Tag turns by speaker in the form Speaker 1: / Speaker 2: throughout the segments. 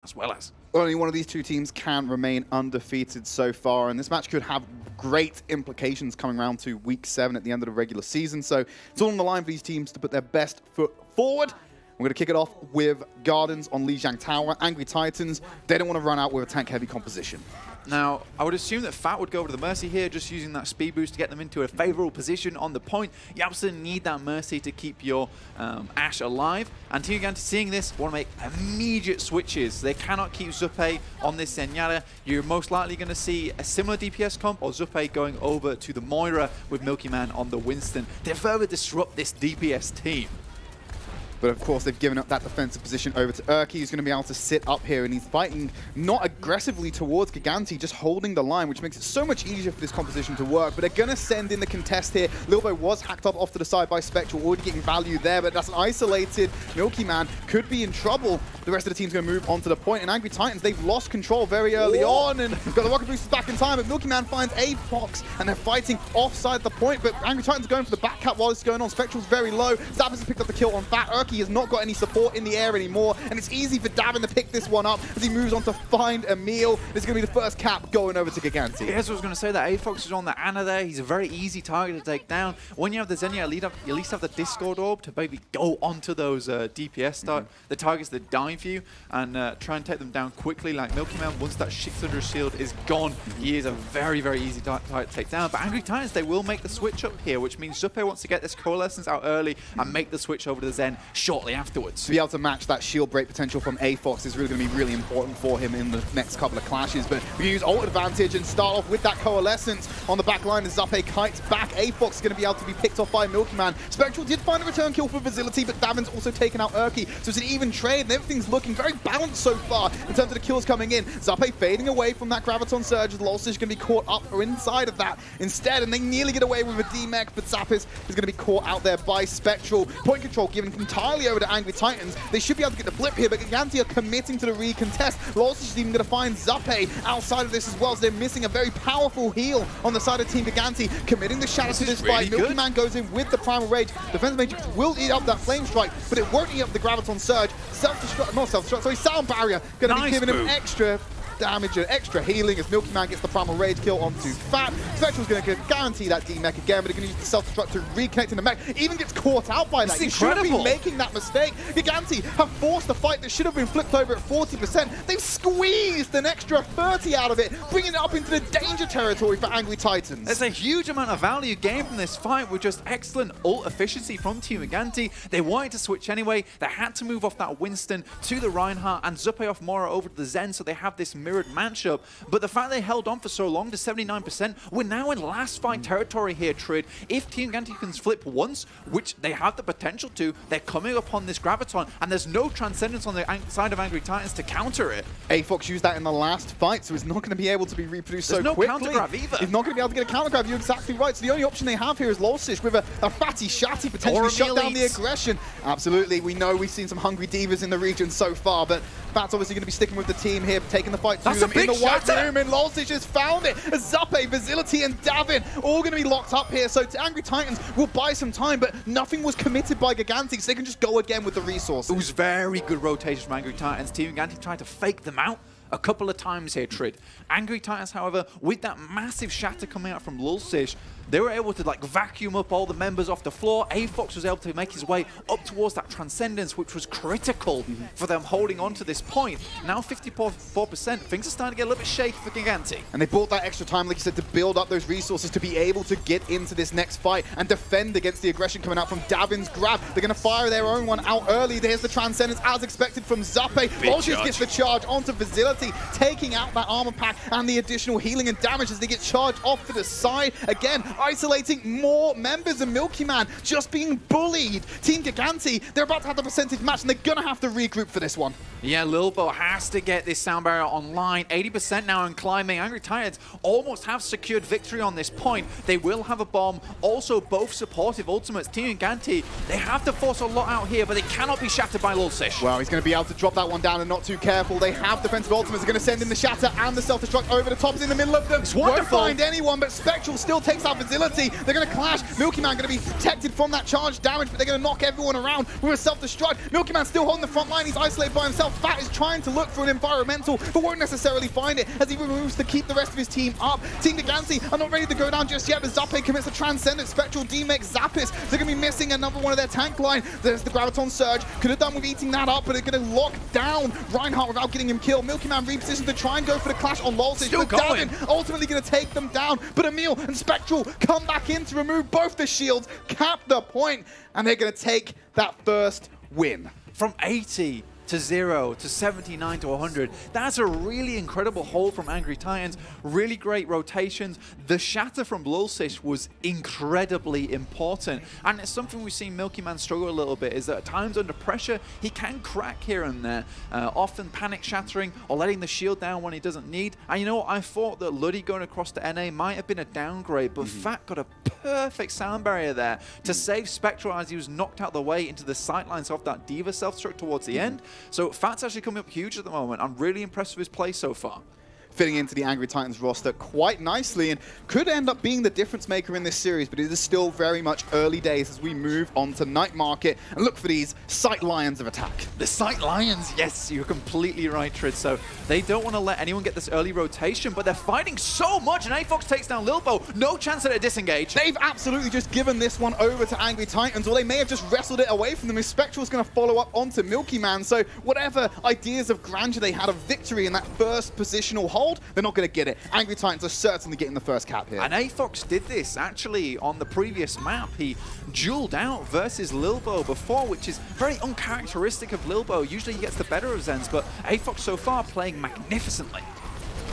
Speaker 1: as well as.
Speaker 2: Only one of these two teams can remain undefeated so far, and this match could have great implications coming around to Week 7 at the end of the regular season. So it's all on the line for these teams to put their best foot forward. We're going to kick it off with Gardens on Lijiang Tower. Angry Titans, they don't want to run out with a tank-heavy composition.
Speaker 1: Now, I would assume that Fat would go over to the Mercy here, just using that speed boost to get them into a favorable position on the point. You absolutely need that Mercy to keep your Ashe alive. And Team Gigantti, seeing this, want to make immediate switches. They cannot keep Zupe on this Zenyatta. You're most likely going to see a similar DPS comp, or Zupe going over to the Moira with Milky Man on the Winston to further disrupt this DPS team.
Speaker 2: But of course, they've given up that defensive position over to Erky, who's going to be able to sit up here, and he's fighting not aggressively towards Gigantti, just holding the line, which makes it so much easier for this composition to work. But they're going to send in the contest here. Lilbo was hacked up off to the side by Spectral, already getting value there, but that's an isolated Milky Man. Could be in trouble. The rest of the team's going to move on to the point, and Angry Titans, they've lost control very early on, and got the rocket boosters back in time, but Milky Man finds a Fox, and they're fighting offside the point, but Angry Titans going for the back cap while this is going on. Spectral's very low. Zappers has picked up the kill on Fat. Erky has not got any support in the air anymore, and it's easy for Davin to pick this one up as he moves on to find Emil. This is going to be the first cap going over to Gigantti.
Speaker 1: Yes, I was going to say that A-Fox is on the Ana there. He's a very easy target to take down. When you have the Zenya, you at least have the Discord Orb to maybe go onto those DPS the targets that die for you, and try and take them down quickly. Like Milky Man, once that 600 shield is gone, he is a very, very easy target to take down. But Angry Titans, they will make the switch up here, which means Zupe wants to get this Coalescence out early and make the switch over to the Zen shortly afterwards.
Speaker 2: To be able to match that shield break potential from A-Fox is really going to be really important for him in the next couple of clashes. But we use ult advantage and start off with that Coalescence on the back line as Zupe kites back. A-Fox is going to be able to be picked off by Milky Man. Spectral did find a return kill for Facility, but Davin's also taken out Erky. So it's an even trade, and everything's looking very balanced so far in terms of the kills coming in. Zupe fading away from that Graviton Surge. Lolsish is going to be caught up or inside of that instead, and they nearly get away with a D-Mech, but Zappis is going to be caught out there by Spectral. Point control given entirely over to Angry Titans. They should be able to get the flip here, but Gigantti are committing to the recontest. Lolsish is even going to find Zupe outside of this as well, so they're missing a very powerful heal on the side of Team Gigantti, committing the shadow to this fight. Milky Man goes in with the Primal Rage. Defensive Matrix will eat up that Flame Strike, but it won't eat up the Graviton Surge. Self-destruct, not self-destruct, sorry, Sound Barrier going to be giving him extra damage and extra healing as Milky Man gets the Primal Rage kill onto Fat. Spectral's going to guarantee that D-Mech again, but they're going to use the self-destruct to reconnect in the mech. Even gets caught out by that. You shouldn't be making that mistake. Gigantti have forced the fight that should have been flipped over at 40%. They've squeezed an extra 30 out of it, bringing it up into the danger territory for Angry Titans.
Speaker 1: There's a huge amount of value gained from this fight with just excellent ult efficiency from Team Gigantti. They wanted to switch anyway. They had to move off that Winston to the Reinhardt and Zupe off Moira over to the Zen, so they have this mirrored matchup. But the fact they held on for so long to 79%, we're now in last fight territory here, Tridd. If Team Gigantti can flip once, which they have the potential to, they're coming upon this Graviton, and there's no Transcendence on the side of Angry Titans to counter it.
Speaker 2: A-Fox used that in the last fight, so he's not going to be able to be reproduced so quickly.
Speaker 1: There's no counter grab either.
Speaker 2: He's not going to be able to get a counter grab. You're exactly right. So the only option they have here is Lolsish with a fatty shatty potentially shut down the aggression. Absolutely. We know we've seen some hungry divas in the region so far, but Fat's obviously going to be sticking with the team here, taking the fight to them in the white room, and Lolsish has found it. Zupe, Facility, and Davin all going to be locked up here, so Angry Titans will buy some time, but nothing was committed by Gigantti, so they can just go again with the resources.
Speaker 1: It was very good rotation from Angry Titans. Team Gigantti tried to fake them out a couple of times here, Tridd. Angry Titans, however, with that massive shatter coming out from Lulsish, they were able to like vacuum up all the members off the floor. A-Fox was able to make his way up towards that Transcendence, which was critical for them holding on to this point. Now 54%, things are starting to get a little bit shaky for Gigantti.
Speaker 2: And they bought that extra time, like you said, to build up those resources to be able to get into this next fight and defend against the aggression coming out from Davin's grab. They're going to fire their own one out early. There's the Transcendence as expected from Zupe. Lolsish gets the charge onto Facility, taking out that armor pack and the additional healing and damage as they get charged off to the side. Again, isolating more members of Milky Man, just being bullied. Team Gigantti, they're about to have the percentage match, and they're going to have to regroup for this one.
Speaker 1: Yeah, Lilbo has to get this sound barrier online. 80% now and climbing. Angry Titans almost have secured victory on this point. They will have a bomb. Also, both supportive ultimates. Team Gigantti, they have to force a lot out here, but they cannot be shattered by Lulsish.
Speaker 2: Well, he's going to be able to drop that one down and not too careful. They have defensive ultimates. They're going to send in the shatter and the self-destruct over the top. It's in the middle of them. Won't find anyone, but Spectral still takes out Facility. They're going to clash. Milky Man going to be protected from that charge damage, but they're going to knock everyone around with a self-destruct. Milky Man still holding the front line. He's isolated by himself. out. Fat is trying to look for an environmental, but won't necessarily find it as he removes to keep the rest of his team up. Team Gigantti are not ready to go down just yet, but Zappe commits a Transcendent. Spectral D-Makes Zappis. They're going to be missing another one of their tank line. There's the Graviton Surge. Could have done with eating that up, but they're going to lock down Reinhardt without getting him killed. Milky Man repositioned to try and go for the clash on Lulzich, but Davin ultimately going to take them down. But Emil and Spectral come back in to remove both the shields, cap the point, and they're going to take that first win.
Speaker 1: From 80 to 0 to 79 to 100. That's a really incredible hold from Angry Titans. Really great rotations. The shatter from Lulzich was incredibly important. And it's something we've seen Milky Man struggle a little bit, is that at times under pressure, he can crack here and there. Often panic shattering or letting the shield down when he doesn't need. And you know what? I thought that Luddy going across to NA might have been a downgrade, but Fat got a perfect sound barrier there to save Spectral as he was knocked out the way into the sightlines of that Diva self-destruct towards the end. So Fat's actually coming up huge at the moment. I'm really impressed with his play so far.
Speaker 2: Fitting into the Angry Titans roster quite nicely and could end up being the difference maker in this series, but it is still very much early days as we move on to Night Market and look for these Sight Lions of attack.
Speaker 1: The Sight Lions, yes, you're completely right, Tridd. So they don't want to let anyone get this early rotation, but they're fighting so much, and A-Fox takes down Lilbo. No chance that they disengage.
Speaker 2: They've absolutely just given this one over to Angry Titans, or they may have just wrestled it away from them as Spectral's going to follow up onto Milky Man. So whatever ideas of grandeur they had of victory in that first positional hold, they're not going to get it. Angry Titans are certainly getting the first cap here.
Speaker 1: And A-Fox did this actually on the previous map. He dueled out versus Lilbo before, which is very uncharacteristic of Lilbo. Usually he gets the better of Zens, but A-Fox so far playing magnificently.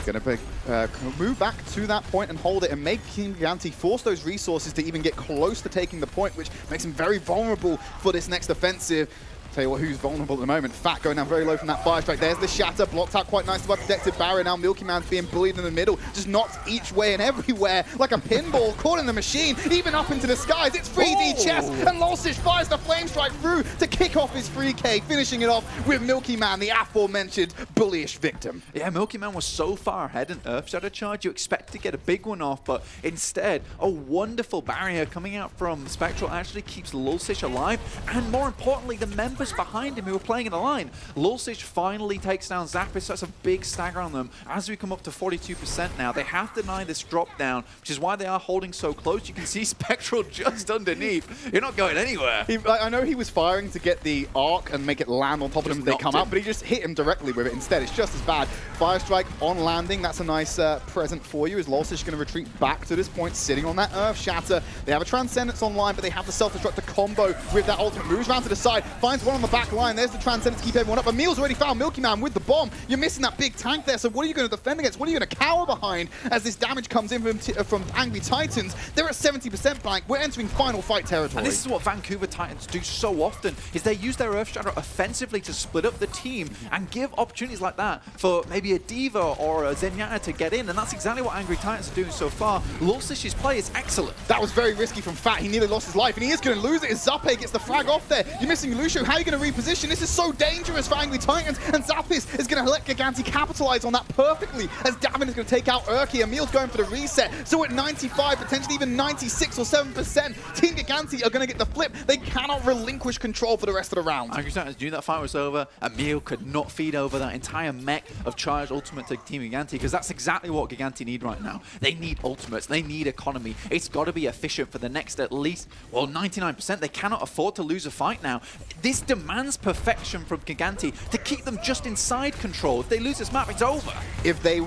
Speaker 2: Going to move back to that point and hold it and make Team Gigantti force those resources to even get close to taking the point, which makes him very vulnerable for this next offensive. Tell you what, who's vulnerable at the moment? Fat going down very low from that fire strike. There's the shatter, blocked out quite nicely by protected barrier. Now Milky Man's being bullied in the middle, just knocked each way and everywhere like a pinball, caught in the machine, even up into the skies. It's 3D chess, and Lulzich fires the flame strike through to kick off his free K, finishing it off with Milky Man, the aforementioned bullyish victim.
Speaker 1: Yeah, Milky Man was so far ahead in Earth Shadow charge, you expect to get a big one off, but instead, a wonderful barrier coming out from Spectral actually keeps Lulzich alive, and more importantly, the members behind him who were playing in a line. Lulzich finally takes down Zappis, so that's a big stagger on them. As we come up to 42% now, they have to deny this drop down, which is why they are holding so close. You can see Spectral just underneath. You're not going anywhere.
Speaker 2: I know he was firing to get the arc and make it land on top of them as they come out, but he just hit him directly with it instead. It's just as bad. Fire strike on landing. That's a nice present for you, as Lulzich going to retreat back to this point, sitting on that Earth Shatter. They have a Transcendence online, but they have the self-destructor combo with that ultimate. Moves around to the side, finds one on the back line. There's the Transcendence to keep everyone up. Emil's already found Milky Man with the bomb. You're missing that big tank there, so what are you going to defend against? What are you going to cower behind as this damage comes in from Angry Titans? They're at 70% blank. We're entering final fight territory.
Speaker 1: And this is what Vancouver Titans do so often, is they use their Earth Shadow offensively to split up the team and give opportunities like that for maybe a Diva or a Zenyatta to get in, and that's exactly what Angry Titans are doing so far. Lulzich's play is excellent.
Speaker 2: That was very risky from Fat. He nearly lost his life, and he is going to lose it as Zappe gets the frag off there. You're missing Lucio. How are you going to reposition? This is so dangerous for Angry Titans, and Zappis is going to let Gigantti capitalize on that perfectly, as Davin is going to take out Urki. Emil's going for the reset, so at 95, potentially even 96 or 7%, Team Gigantti are going to get the flip. They cannot relinquish control for the rest of the round.
Speaker 1: Angry Titans knew that fight was over. Emil could not feed over that entire mech of charged ultimate to Team Gigantti, because that's exactly what Gigantti need right now. They need ultimates. They need economy. It's got to be efficient for the next at least, well, 99%. They cannot afford to lose a fight now. This demands perfection from Gigantti to keep them just inside control. If they lose this map, it's over.
Speaker 2: If there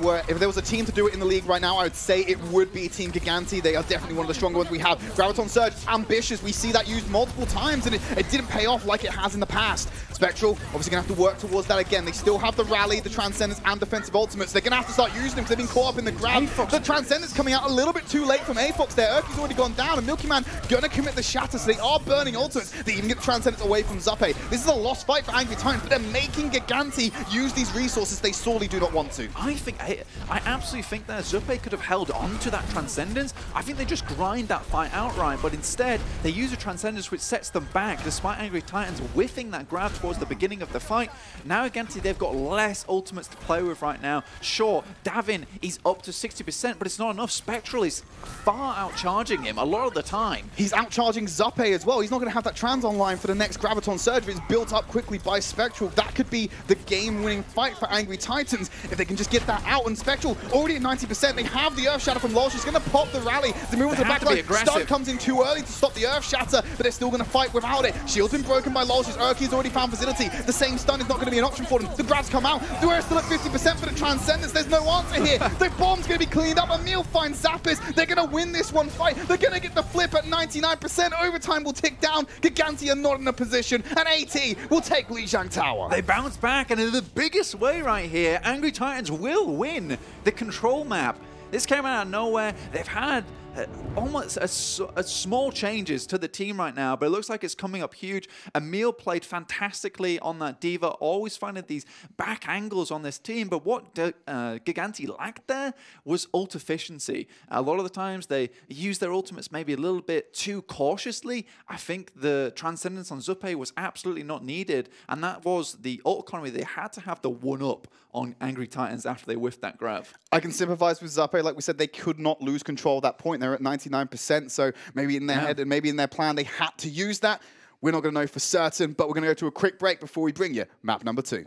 Speaker 2: was a team to do it in the league right now, I would say it would be Team Gigantti. They are definitely one of the stronger ones we have. Graviton Surge, ambitious. We see that used multiple times, and it didn't pay off like it has in the past. Spectral, obviously going to have to work towards that again. They still have the rally, the Transcendence, and defensive ultimates. They're going to have to start using them because they've been caught up in the grab. The Transcendence coming out a little bit too late from A-Fox there. Urki's already gone down, and Milky Man going to commit the shatter, so they are burning ultimates. They even get the Transcendence away from Zappe. This is a lost fight for Angry Titans, but they're making Gigantti use these resources they sorely do not want to.
Speaker 1: I absolutely think that Zappe could have held on to that Transcendence. I think they just grind that fight outright, but instead they use a Transcendence which sets them back, despite Angry Titans whiffing that grab towards towards the beginning of the fight. Now Gigantti, they've got less ultimates to play with right now. Sure, Davin, he's up to 60%, but it's not enough. Spectral is far outcharging him a lot of the time.
Speaker 2: He's outcharging Zappe as well. He's not going to have that trans online for the next Graviton Surge. If it's built up quickly by Spectral, that could be the game-winning fight for Angry Titans if they can just get that out. And Spectral already at 90%. They have the Earth Shatter from Lol. She's going to pop the rally. They move into the back line. Stun comes in too early to stop the Earth Shatter, but they're still going to fight without it. Shield's been broken by Lol. Urki's already found Facility. The same stun is not going to be an option for them. The grabs come out. They're still at 50% for the Transcendence. There's no answer here. The bomb's going to be cleaned up. Emil finds Zappis. They're going to win this one fight. They're going to get the flip at 99%. Overtime will tick down. Gigantti are not in a position, and AT will take Lijiang Tower.
Speaker 1: They bounce back, and in the biggest way right here, Angry Titans will win the control map. This came out of nowhere. They've had almost a small changes to the team right now, but it looks like it's coming up huge. Emil played fantastically on that D.Va, always finding these back angles on this team, but what Gigantti lacked there was ult efficiency. A lot of the times they use their ultimates maybe a little bit too cautiously. I think the Transcendence on Zappe was absolutely not needed, and that was the ult economy. They had to have the one-up on Angry Titans after they whiffed that grab.
Speaker 2: I can sympathize with Zappe. Like we said, they could not lose control at that point. They're at 99%, so maybe in their head and maybe in their plan, they had to use that. We're not going to know for certain, but we're going to go to a quick break before we bring you map number 2.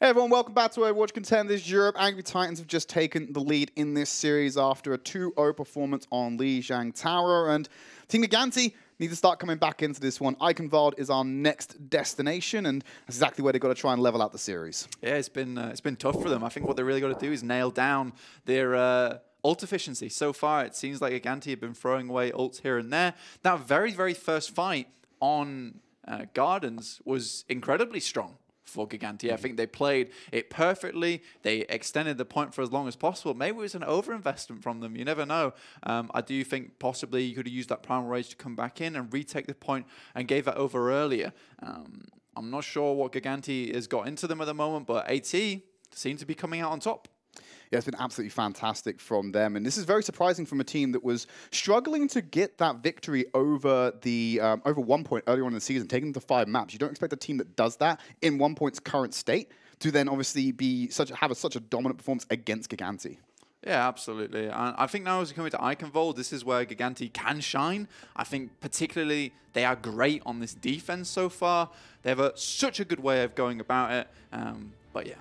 Speaker 2: Hey everyone, welcome back to Overwatch Contenders Europe. Angry Titans have just taken the lead in this series after a 2-0 performance on Lijiang Tower, and Team Gigantti need to start coming back into this one. Eichenwald is our next destination, and that's exactly where they've got to try and level out the series. Yeah, it's been tough for them. I think what they really got to do is nail down their ult efficiency. So far, it seems like Gigantti have been throwing away ults here and there. That very first fight on Gardens was incredibly strong for Gigantti. I think they played it perfectly. They extended the point for as long as possible. Maybe it was an overinvestment from them. You never know. I do think possibly you could have used that Primal Rage to come back in and retake the point and gave that over earlier. I'm not sure what Gigantti has got into them at the moment, but AT seem to be coming out on top. Yeah, it's been absolutely fantastic from them, and this is very surprising from a team that was struggling to get that victory over the over 1 point earlier on in the season, taking them to 5 maps. You don't expect a team that does that in 1 point's current state to then obviously be have such a dominant performance against Gigantti. Yeah, absolutely. And I think now as we come into Eichenwald, this is where Gigantti can shine. I think particularly they are great on this defense so far. They have such a good way of going about it, but yeah.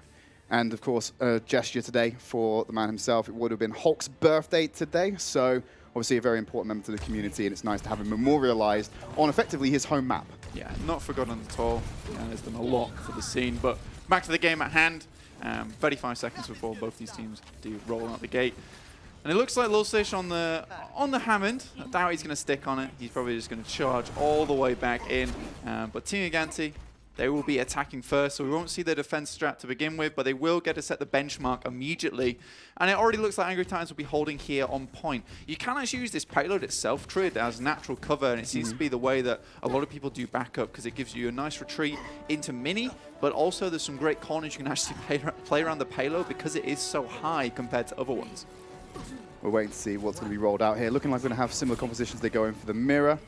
Speaker 2: And, of course, a gesture today for the man himself. It would have been Hulk's birthday today, so obviously a very important member to the community, and it's nice to have him memorialized on effectively his home map. Yeah, not forgotten at all. Yeah, there's done a lot for the scene. But back to the game at hand. 35 seconds before both these teams do roll out the gate. And it looks like Lulsish on the Hammond. I doubt he's going to stick on it. He's probably just going to charge all the way back in. But Team Gigantti, they will be attacking first, so we won't see their defense strat to begin with, but they will get to set the benchmark immediately. And it already looks like Angry Titans will be holding here on point. You can actually use this payload itself, Tridd, as natural cover, and it seems to be the way that a lot of people do backup, because it gives you a nice retreat into mini, but also there's some great corners you can actually play around the payload because it is so high compared to other ones. We're waiting to see what's going to be rolled out here. Looking like we're going to have similar compositions. They're going for the mirror.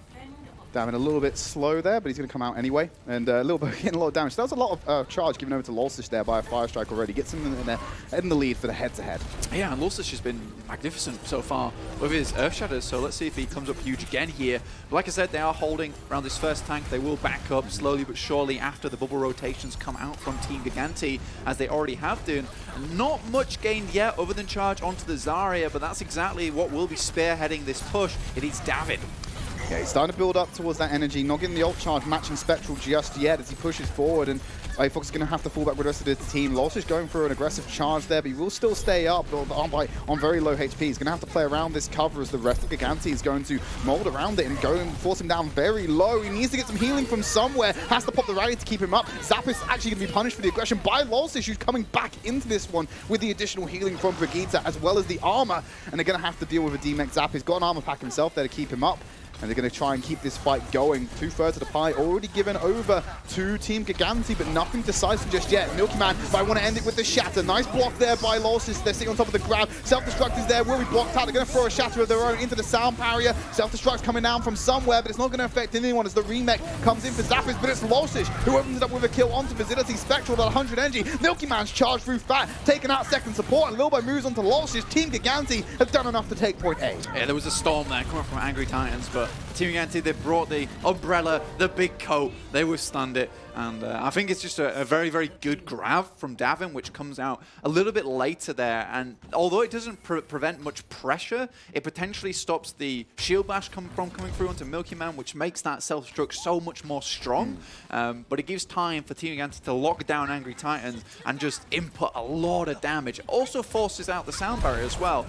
Speaker 2: Davin a little bit slow there, but he's going to come out anyway. And a little bit getting a lot of damage. So that was a lot of charge given over to Lulsish there by a Fire Strike already. Gets him in the lead for the head-to-head. Yeah, and Lulsish has been magnificent so far with his Earth Shatters, so let's see if he comes up huge again here. But like I said, they are holding around this first tank. They will back up slowly but surely after the bubble rotations come out from Team Gigantti, as they already have done. Not much gained yet other than charge onto the Zarya, but that's exactly what will be spearheading this push. It is Davin. Yeah, he's starting to build up towards that energy, not getting the ult charge matching Spectral just yet as he pushes forward, and Fox is going to have to fall back with the rest of the team. Loss is going for an aggressive charge there, but he will still stay up on very low HP. He's going to have to play around this cover as the rest of Gigantti is going to mold around it and go and force him down very low. He needs to get some healing from somewhere, has to pop the rally to keep him up. Zap is actually going to be punished for the aggression by Lulsish, who's coming back into this one with the additional healing from Brigitte as well as the armor, and they're going to have to deal with a D-Mech Zap. He's got an armor pack himself there to keep him up. And they're going to try and keep this fight going. 2/3 of the pie already given over to Team Gigantti, but nothing decisive just yet. Milkyman might want to end it with the Shatter. Nice block there by Lulsish. They're sitting on top of the grab. Self-destruct is there, will be blocked out. They're going to throw a Shatter of their own into the sound barrier. Self-destruct's coming down from somewhere, but it's not going to affect anyone as the remake comes in for Zappis, but it's Lulsish who opens it up with a kill onto Facility. Spectral at 100 energy. Milkyman's charged through fat, taking out second support, and Lilbo moves onto Lulsish. Team Gigantti have done enough to take point A. Yeah, there was a storm there coming from Angry Titans, but Team Gigantti, they brought the umbrella, the big coat, they withstand it. And I think it's just a very good grab from Davin, which comes out a little bit later there. And although it doesn't prevent much pressure, it potentially stops the shield bash coming through onto Milkyman, which makes that self-destruct so much more strong. But it gives time for Team Gigantti to lock down Angry Titans and just input a lot of damage. It also forces out the sound barrier as well.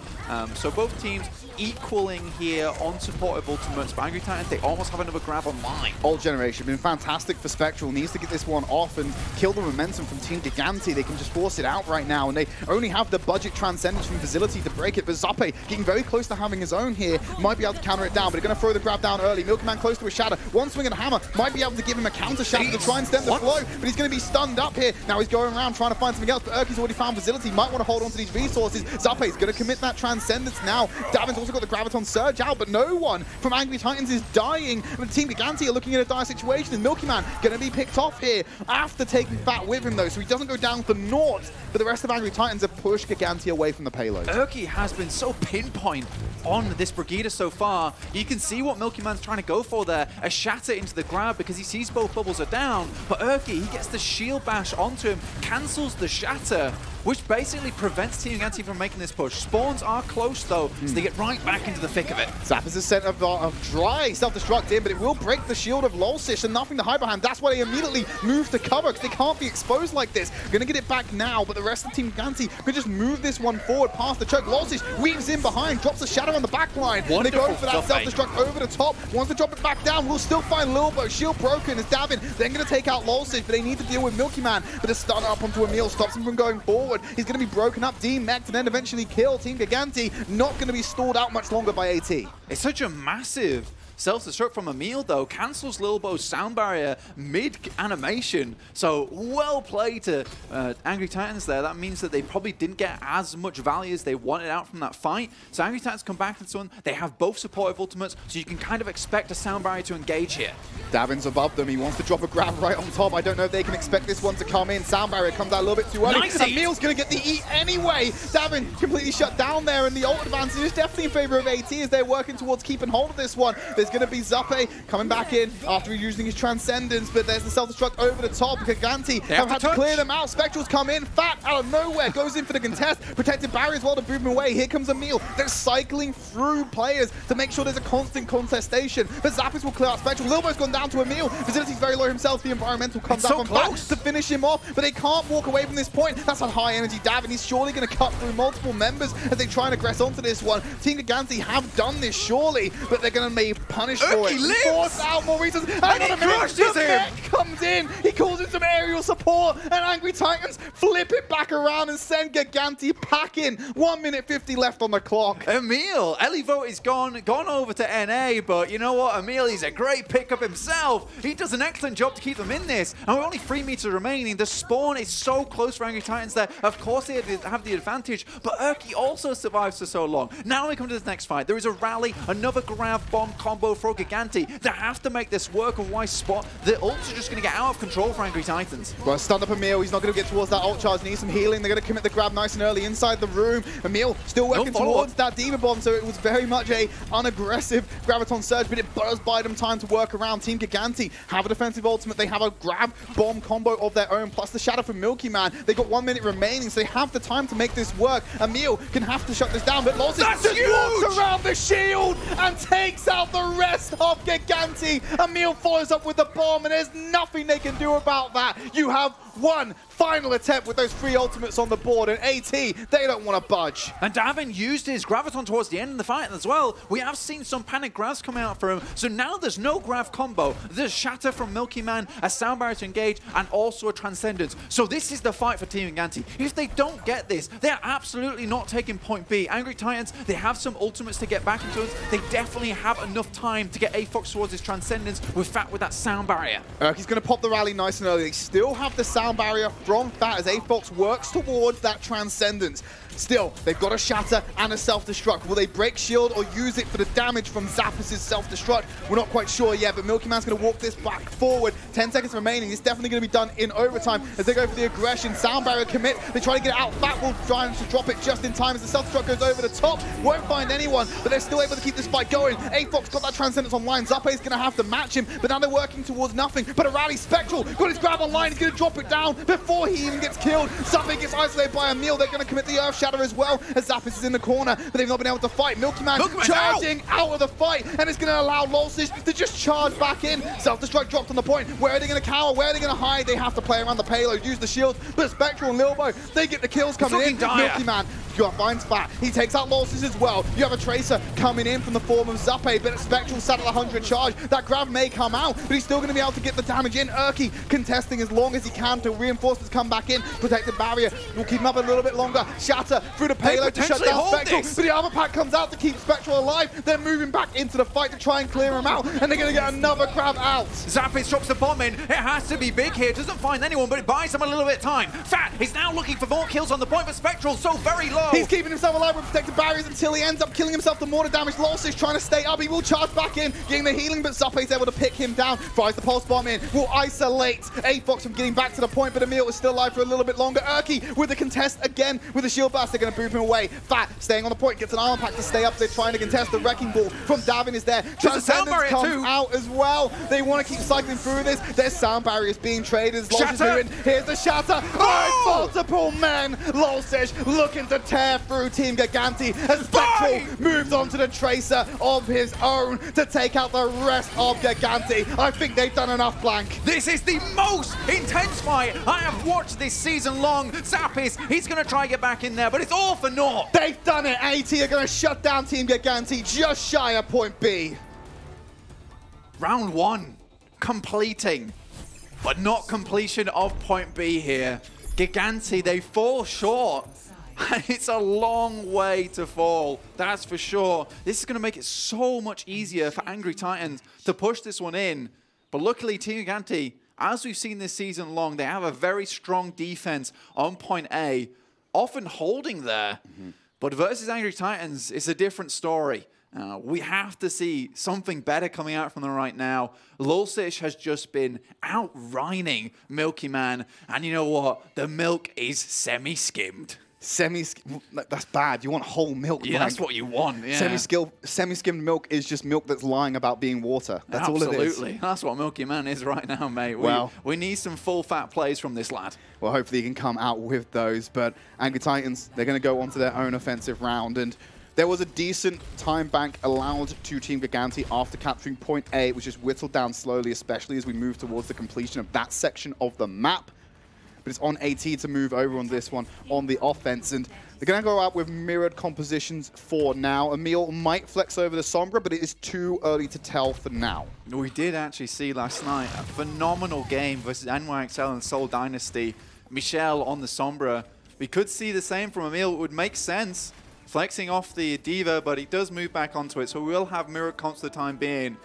Speaker 2: So both teams equaling here on supportive ultimates. But Angry Titans, they almost have another grab on line. Ult generation been fantastic for Spectral. Needs to get this one off and kill the momentum from Team Gigantti. They can just force it out right now, and they only have the budget transcendence from Facility to break it. But Zappe getting very close to having his own here, might be able to counter it down, but they're going to throw the grab down early. Milkman close to a Shatter. One swing and a hammer might be able to give him a counter Shatter to try and stem the flow, but he's going to be stunned up here. Now he's going around trying to find something else, but Urki's already found Facility. Might want to hold on to these resources. Zappe's going to commit that transcendence now. Davin's also got the Graviton Surge out, but no one from Angry Titans is dying. But Team Gigantti are looking at a dire situation, and Milkyman going to be picked off here after taking Fat with him, though, so he doesn't go down for naught. But the rest of Angry Titans have pushed Gigantti away from the payload. Urki has been so pinpoint
Speaker 1: on this Brigida so far. You can see what Milky Man's trying to go for there. A shatter into the grab because he sees both bubbles are down. But Urki, he gets the shield bash onto him, cancels the shatter, which basically prevents Team Gigantti from making this push. Spawns are close though, so they get right back into the thick of it.
Speaker 2: Zap is a center of dry self-destruct in, but it will break the shield of Lolsish and nothing to hide behind. That's why they immediately move to cover, because they can't be exposed like this. Gonna get it back now, but the rest of Team Gigantti could just move this one forward past the choke. Lolsish weaves in behind, drops a shadow on the back line. They go for that self-destruct over the top. Wants to drop it back down. We'll still find Lilbo. Shield broken. It's Davin. Then gonna take out Lolsish, but they need to deal with Milky Man. But a stun up onto Emil stops him from going forward. He's gonna be broken up, demeched, and then eventually kill. Team Gigantti not going to be stalled out much longer by AT.
Speaker 1: It's such a massive self-destruct from Emil, though. Cancels Lilbo's sound barrier mid-animation. So, well played to Angry Titans there. That means that they probably didn't get as much value as they wanted out from that fight. So, Angry Titans come back to this one. They have both supportive ultimates, so you can kind of expect a sound barrier to engage here.
Speaker 2: Davin's above them. He wants to drop a grab right on top. I don't know if they can expect this one to come in. Sound barrier comes out a little bit too early.
Speaker 1: Nice
Speaker 2: Emil's going to get the eat anyway. Davin completely shut down there, and the ult advantage is definitely in favor of AT as they're working towards keeping hold of this one. There's going to be Zappe coming back in after using his Transcendence, but there's the self-destruct over the top. Gigantti have had to clear them out. Spectrals come in, Fat out of nowhere, goes in for the contest, protected barriers while to move him away. Here comes Emil. They're cycling through players to make sure there's a constant contestation, but Zappis will clear out Spectral. Lilbo's gone down to Emil. Facility's very low himself. The environmental comes out from Fat to finish him off, but they can't walk away from this point. That's a high energy Davin. He's surely going to cut through multiple members as they try and aggress onto this one. Team Gigantti have done this surely, but they're going to be punished for it. Force out more reasons.
Speaker 1: And he crushes him.
Speaker 2: Mech comes in. He calls in some aerial support, and Angry Titans flip it back around and send Gigantti packing. 1 minute 50 left on the clock.
Speaker 1: Emil, Elivote is gone over to NA, but you know what? Emil, he's a great pickup himself. He does an excellent job to keep them in this, and we're only 3 meters remaining. The spawn is so close for Angry Titans there. Of course, they have the advantage, but Urki also survives for so long. Now we come to this next fight. There is a rally, another grab bomb combo for Gigantti. They have to make this work, otherwise spot the ults are just going to get out of control for Angry Titans.
Speaker 2: Well, stunned up Emil. He's not going to get towards that ult charge. Needs some healing. They're going to commit the grab nice and early inside the room. Emil still working towards that Demon Bomb, so it was very much a unaggressive Graviton Surge, but it does buy them time to work around. Team Gigantti have a defensive ultimate. They have a grab bomb combo of their own, plus the shadow from Milky Man. They got 1 minute remaining, so they have the time to make this work. Emil can have to shut this down, but Lolsish just walks around the shield and takes out the rest of Gigantti. Emil follows up with the bomb, and there's nothing they can do about that. You have one final attempt with those 3 ultimates on the board, and AT, they don't want to budge.
Speaker 1: And Davin used his Graviton towards the end of the fight as well. We have seen some panic grabs coming out for him, so now there's no grab combo. There's Shatter from Milky Man, a sound barrier to engage, and also a Transcendence. So this is the fight for Team Gigantti. If they don't get this, they're absolutely not taking point B. Angry Titans, they have some ultimates to get back into it. They definitely have enough time to get A-Fox towards his Transcendence with Fat with that sound barrier.
Speaker 2: He's going to pop the rally nice and early. They still have the sound barrier from Fat as A-Fox works towards that Transcendence. Still, they've got a Shatter and a Self-Destruct. Will they break shield or use it for the damage from Zappis' Self-Destruct? We're not quite sure yet, but Milky Man's going to walk this back forward. 10 seconds remaining. It's definitely going to be done in overtime as they go for the aggression. Sound barrier commit. They try to get it out. Fat will try to drop it just in time as the Self-Destruct goes over the top. Won't find anyone, but they're still able to keep this fight going. A-Fox got that Transcendence online. Zappe's going to have to match him, but now they're working towards nothing. But a rally. Spectral got his grab online. He's going to drop it down before he even gets killed. Zappe gets isolated by Emil. They're going to commit the Earth Shatter as well as Zappis is in the corner, but they've not been able to fight. Milky Man charging out of the fight, and it's going to allow Lolsish to just charge back in. Self-Destruct dropped on the point. Where are they going to cower? Where are they going to hide? They have to play around the payload, use the shield, but Spectral and Lilbo, they get the kills coming in. Milky Man finds Fat. He takes out Lolsish as well. You have a Tracer coming in from the form of Zappe, but Spectral sat at 100 charge. That grab may come out, but he's still going to be able to get the damage in. Urki contesting as long as he can till reinforcements come back in. Protected barrier will keep him up a little bit longer. Shatter through the payload to shut down Spectral, but the other pack comes out to keep Spectral alive. They're moving back into the fight to try and clear him out, and they're going to get another grab out.
Speaker 1: Zappis drops the bomb in. It has to be big here. Doesn't find anyone, but it buys him a little bit of time. Fat is now looking for more kills on the point, but Spectral so very low. go.
Speaker 2: He's keeping himself alive with protected barriers until he ends up killing himself. The mortar damage. Loss is trying to stay up. He will charge back in, getting the healing, but Zape's able to pick him down. Fires the pulse bomb in. Will isolate A-Fox from getting back to the point, but Emil is still alive for a little bit longer. Urki with the contest again with the shield blast. They're going to boot him away. Fat staying on the point, gets an armor pack to stay up. They're trying to contest. The wrecking ball from Davin is there. Transcendence comes out as well. They want to keep cycling through this. Their sound barriers being traded. Here's the shatter. Oh! Multiple men. Lolsish looking to tear through Team Gigantti as Spectral moves on to the Tracer of his own to take out the rest of Gigantti. I think they've done enough, Blank.
Speaker 1: This is the most intense fight I have watched this season long. Zappis, he's going to try to get back in there, but it's all for naught.
Speaker 2: They've done it. AT are going to shut down Team Gigantti just shy of point B.
Speaker 1: Round 1, completing, but not completion of point B here. Gigantti, they fall short. It's a long way to fall, that's for sure. This is going to make it so much easier for Angry Titans to push this one in. But luckily, Team Gigantti, as we've seen this season long, they have a very strong defense on point A, often holding there. But versus Angry Titans, it's a different story. We have to see something better coming out from them right now. Lolsish has just been outrining Milky Man. And you know what? The milk is semi-skimmed.
Speaker 2: That's bad. You want whole milk.
Speaker 1: Yeah, that's what you want. Yeah.
Speaker 2: Semi-skimmed milk is just milk that's lying about being water. That's all it is.
Speaker 1: Absolutely. That's what Milky Man is right now, mate. We need some full fat plays from this lad.
Speaker 2: Well, hopefully he can come out with those. But Angry Titans, they're going to go on to their own offensive round. And there was a decent time bank allowed to Team Gigantti after capturing point A, which is whittled down slowly, especially as we move towards the completion of that section of the map. But it's on AT to move over on this one on the offense. And they're going to go out with mirrored compositions for now. Emil might flex over the Sombra, but it is too early to tell for now.
Speaker 1: We did actually see last night a phenomenal game versus NYXL and Seoul Dynasty. Michelle on the Sombra. We could see the same from Emil. It would make sense. Flexing off the Diva, but he does move back onto it. So we will have mirrored comps for the time being.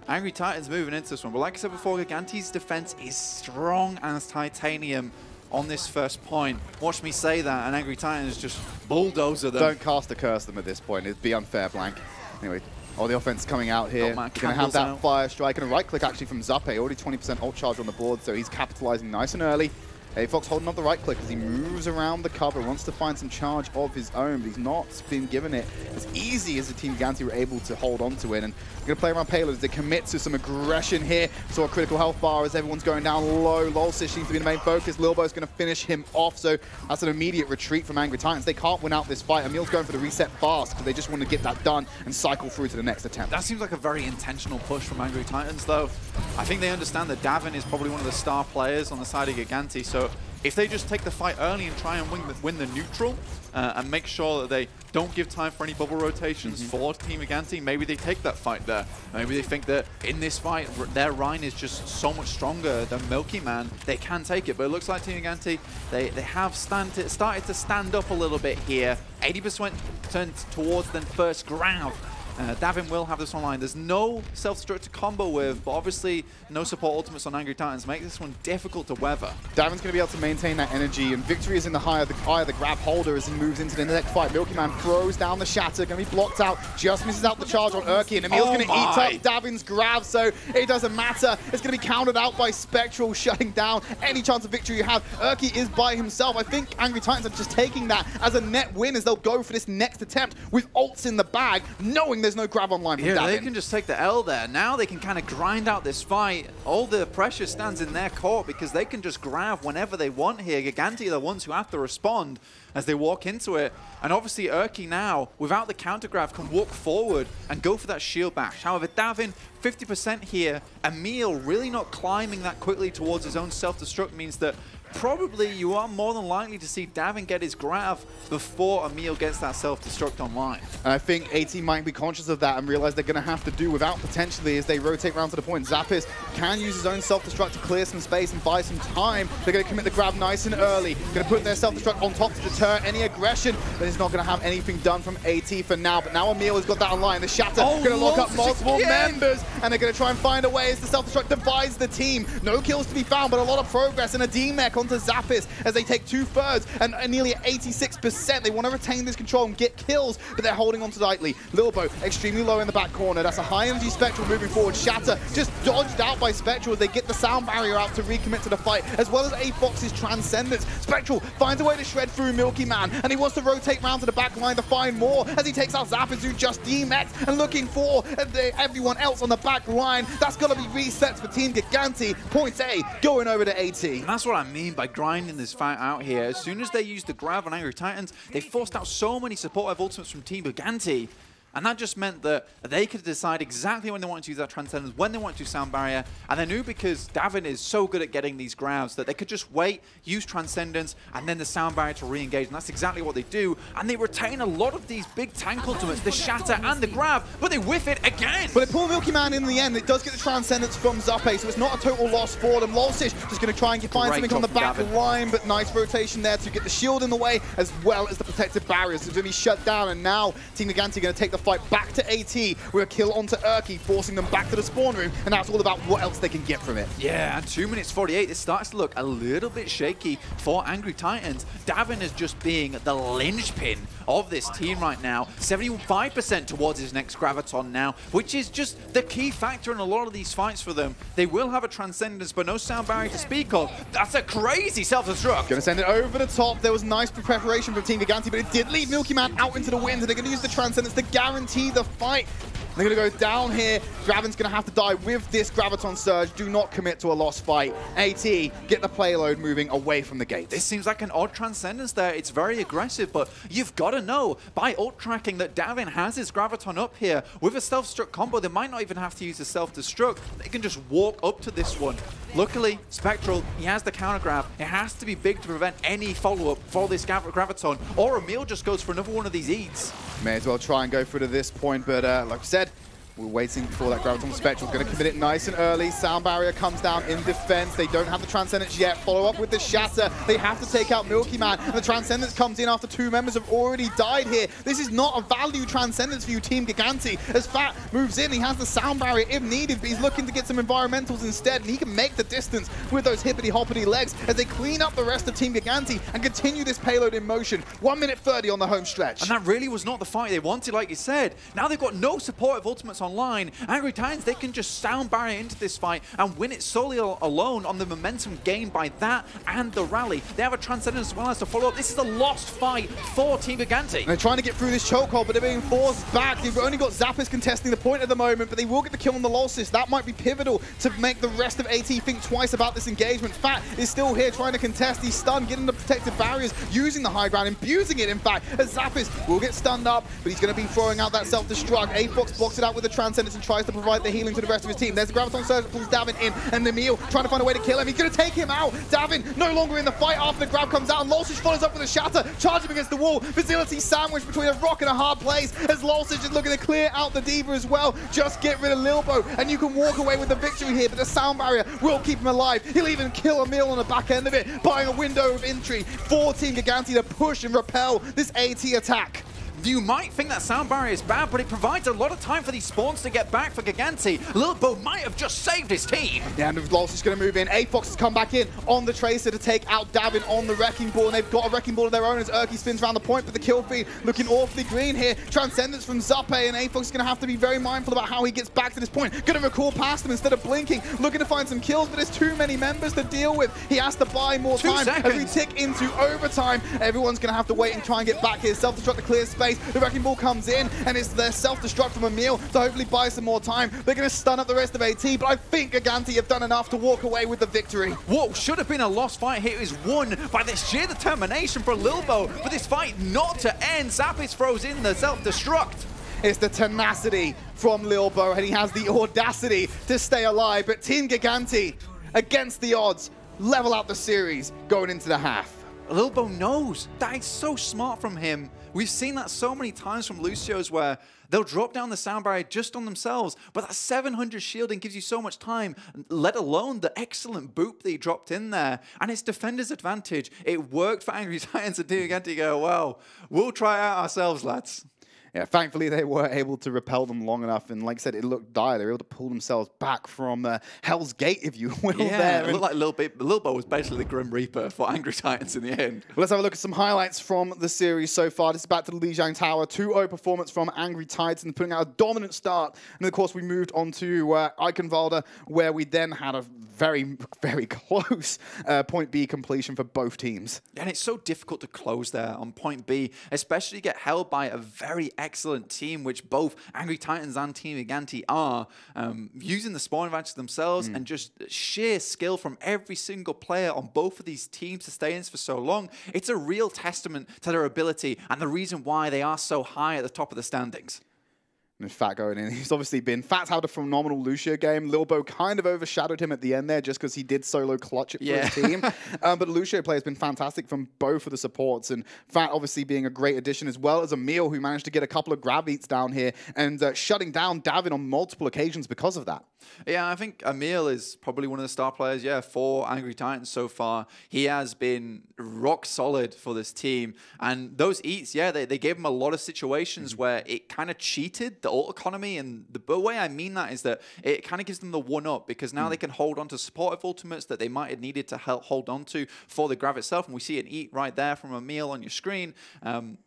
Speaker 1: Angry Titans moving into this one. But like I said before, Gigantti's defense is strong as titanium on this first point. Watch me say that, and Angry Titans just bulldozer them.
Speaker 2: Don't cast a curse them at this point. It'd be unfair, Blank. Anyway, all the offense coming out here. Going to have that fire strike and a right click actually from Zape. Already 20% ult charge on the board, so he's capitalizing nice and early. A-Fox holding up the right click as he moves around the cover, wants to find some charge of his own, but he's not been given it as easy as the Team Gigantti were able to hold on to it. And we're going to play around payloads. They commit to some aggression here. Saw a critical health bar as everyone's going down low. Lolsish seems to be the main focus. Lilbo's going to finish him off, so that's an immediate retreat from Angry Titans. They can't win out this fight. Emil's going for the reset fast because they just want to get that done and cycle through to the next attempt.
Speaker 1: That seems like a very intentional push from Angry Titans, though. I think they understand that Davin is probably one of the star players on the side of Gigantti, so if they just take the fight early and try and win the neutral and make sure that they don't give time for any bubble rotations for Team Gigantti, maybe they take that fight there. Maybe they think that in this fight, their Rhine is just so much stronger than Milky Man. They can take it, but it looks like Team Gigantti, they have started to stand up a little bit here. 80% turned towards the first grab. Davin will have this online. There's no self-destruct to combo with, but obviously no support ultimates on Angry Titans make this one difficult to weather.
Speaker 2: Davin's going to be able to maintain that energy, and victory is in the eye of the grab holder as he moves into the next fight. Milky Man throws down the shatter, going to be blocked out, just misses out the charge on Urki, and Emil's going to eat up Davin's grab, so it doesn't matter. It's going to be countered out by Spectral, shutting down any chance of victory you have. Urki is by himself. I think Angry Titans are just taking that as a net win as they'll go for this next attempt with ults in the bag, knowing there's no grab online from Davin.
Speaker 1: They can just take the L there. Now they can kind of grind out this fight. All the pressure stands in their court because they can just grab whenever they want here. Gigantti are the ones who have to respond as they walk into it. And obviously Urki now, without the counter grab, can walk forward and go for that shield bash. However, Davin, 50% here. Emil really not climbing that quickly towards his own self-destruct means that probably you are more than likely to see Davin get his grab before Emil gets that self-destruct online.
Speaker 2: And I think AT might be conscious of that and realize they're going to have to do without potentially as they rotate around to the point. Zappis can use his own self-destruct to clear some space and buy some time. They're going to commit the grab nice and early. Going to put their self-destruct on top to deter any aggression, but it's not going to have anything done from AT for now. But now Emil has got that online. The Shatter going to lock up multiple members, and they're going to try and find a way as the self-destruct divides the team. No kills to be found, but a lot of progress and a D-mech onto Zappis as they take 2/3 and nearly 86%. They want to retain this control and get kills, but they're holding on to tightly. Lilbo extremely low in the back corner. That's a high energy Spectral moving forward. Shatter just dodged out by Spectral as they get the sound barrier out to recommit to the fight, as well as A-Fox's Transcendence. Spectral finds a way to shred through Milky Man, and he wants to rotate round to the back line to find more as he takes out Zappis, who just DMX and looking for everyone else on the back line. That's got to be resets for Team Gigantti. Points A going over to AT.
Speaker 1: And that's what I mean by grinding this fight out here. As soon as they used the grab on Angry Titans, they forced out so many supportive ultimates from Team Gigantti. And that just meant that they could decide exactly when they wanted to use that Transcendence, when they wanted to Sound Barrier. And they knew because Davin is so good at getting these grabs that they could just wait, use Transcendence, and then the Sound Barrier to re-engage. And that's exactly what they do. And they retain a lot of these big tank ultimates, the Shatter and the grab, but they whiff it again.
Speaker 2: But they pull Milky Man in the end. It does get the Transcendence from Zappe, so it's not a total loss for them. Lolsish just going to try and find something on the back line, but nice rotation there to get the shield in the way, as well as the protective barriers. It's going to be shut down, and now Team Gigantti going to take the fight back to AT with a kill onto Urki, forcing them back to the spawn room, and that's all about what else they can get from it.
Speaker 1: Yeah, and 2 minutes 48, it starts to look a little bit shaky for Angry Titans. Davin is just being the linchpin of this team right now. 75% towards his next Graviton now, which is just the key factor in a lot of these fights for them. They will have a Transcendence, but no Sound Barrier to speak of. That's a crazy self-destruct.
Speaker 2: Gonna send it over the top. There was nice preparation from Team Gigantti, but it did leave Milky Man out into the wind, and they're gonna use the Transcendence to guarantee the fight. They're going to go down here. Gravin's going to have to die with this Graviton Surge. Do not commit to a lost fight. AT, get the payload moving away from the gate.
Speaker 1: This seems like an odd Transcendence there. It's very aggressive, but you've got to know by ult tracking that Davin has his Graviton up here. With a self-destruct combo, they might not even have to use a self-destruct. They can just walk up to this one. Luckily, Spectral, he has the counter grab. It has to be big to prevent any follow-up for this Graviton, or Emil just goes for another one of these eats.
Speaker 2: May as well try and go through to this point, but like I said, we're waiting for that Graviton Spectral. Going to commit it nice and early. Sound Barrier comes down in defense. They don't have the Transcendence yet. Follow up with the Shatter. They have to take out Milky Man. And the Transcendence comes in after 2 members have already died here. This is not a value Transcendence for you, Team Gigantti. As Fat moves in, he has the Sound Barrier if needed, but he's looking to get some environmentals instead. And he can make the distance with those hippity-hoppity legs as they clean up the rest of Team Gigantti and continue this payload in motion. 1 minute 30 on the home stretch.
Speaker 1: And that really was not the fight they wanted, like you said. Now they've got no supportive ultimates online. Angry Titans, they can just Sound Barrier into this fight and win it solely alone on the momentum gained by that and the rally. They have a Transcendence as well as to follow up. This is a lost fight for Team Gigantti.
Speaker 2: They're trying to get through this chokehold, but they're being forced back. They've only got Zappis contesting the point at the moment, but they will get the kill on the Lolsis. That might be pivotal to make the rest of AT think twice about this engagement. Fat is still here trying to contest. He's stunned, getting the protective barriers, using the high ground, abusing it, in fact, as Zappis will get stunned up, but he's going to be throwing out that self-destruct. A-Fox blocks it out with the Transcendence and tries to provide the healing to the rest of his team. There's the Graviton Surge that pulls Davin in, and Emil trying to find a way to kill him. He's going to take him out. Davin no longer in the fight after the grab comes out, and Lolsish follows up with a Shatter, charging against the wall. Facility sandwiched between a rock and a hard place, as Lolsish is looking to clear out the Diva as well. Just get rid of Lilbo, and you can walk away with the victory here, but the Sound Barrier will keep him alive. He'll even kill Emil on the back end of it, buying a window of entry for Team Gigantti to push and repel this AT attack.
Speaker 1: You might think that Sound Barrier is bad, but it provides a lot of time for these spawns to get back for Gigantti. Lilbo might have just saved his team.
Speaker 2: Yeah, and Lols is going to move in. A-Fox has come back in on the Tracer to take out Davin on the Wrecking Ball, and they've got a Wrecking Ball of their own as Urki spins around the point, but the kill feed looking awfully green here. Transcendence from Zappe, and A-Fox is going to have to be very mindful about how he gets back to this point. Going to recall past him instead of blinking, looking to find some kills, but there's too many members to deal with. He has to buy more time. As we tick into overtime, everyone's going to have to wait and try and get back here. Self-destruct to clear space. The Wrecking Ball comes in, and it's their self-destruct from Emil to hopefully buy some more time. They're going to stun up the rest of AT, but I think Gigantti have done enough to walk away with the victory.
Speaker 1: What should have been a lost fight here is won by the sheer determination for Lilbo for this fight not to end. Zappis throws in the self-destruct.
Speaker 2: It's the tenacity from Lilbo, and he has the audacity to stay alive. But Team Gigantti, against the odds, level out the series going into the half.
Speaker 1: Lilbo knows. That is so smart from him. We've seen that so many times from Lucio's where they'll drop down the Sound Barrier just on themselves, but that 700 shielding gives you so much time, let alone the excellent boop that he dropped in there. And it's defender's advantage. It worked for Angry Titans and Gigantti go, well, we'll try it out ourselves, lads.
Speaker 2: Yeah, thankfully they were able to repel them long enough, and like I said, it looked dire. They were able to pull themselves back from Hell's Gate, if you will.
Speaker 1: Yeah, it looked like Lilbo was basically the Grim Reaper for Angry Titans in the end.
Speaker 2: Let's have a look at some highlights from the series so far. This is back to the Lijiang Tower. 2-0 performance from Angry Titans, putting out a dominant start. And of course, we moved on to Eichenwalde, where we then had a very, very close point B completion for both teams.
Speaker 1: And it's so difficult to close there on point B, especially get held by a very excellent team, which both Angry Titans and Team Gigantti are, using the spawn advantage themselves and just sheer skill from every single player on both of these teams to stay in this for so long. It's a real testament to their ability and the reason why they are so high at the top of the standings.
Speaker 2: And Fat going in. He's obviously been... Fat's had a phenomenal Lucio game. Lilbo kind of overshadowed him at the end there just because he did solo clutch it for his team. But Lucio play has been fantastic from both of the supports. And Fat obviously being a great addition, as well as Emil, who managed to get a couple of grab eats down here and shutting down Davin on multiple occasions because of that.
Speaker 1: Yeah, I think Emil is probably one of the star players, for Angry Titans so far. He has been rock solid for this team. And those eats, they gave him a lot of situations where it kind of cheated the ult economy. And the way I mean that is that it kind of gives them the one-up, because now they can hold on to supportive ultimates that they might have needed to hold on to for the grab itself. And we see an eat right there from Emil on your screen.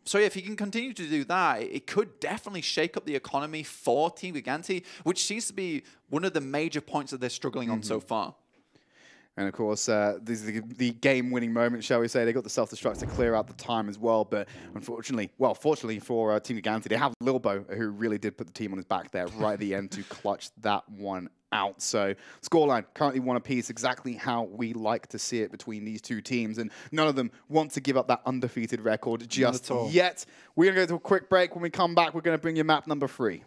Speaker 1: So if he can continue to do that, it could definitely shake up the economy for Team Gigantti, which seems to be one of the major points that they're struggling on so far.
Speaker 2: And of course, this is the game-winning moment, shall we say. They got the self-destruct to clear out the time as well, but unfortunately, well, fortunately for Team Gigantti, they have Lilbo, who really did put the team on his back there right at the end to clutch that one out. So scoreline, currently 1 apiece, exactly how we like to see it between these two teams, and none of them want to give up that undefeated record just yet. We're going to go to a quick break. When we come back, we're going to bring you map number 3.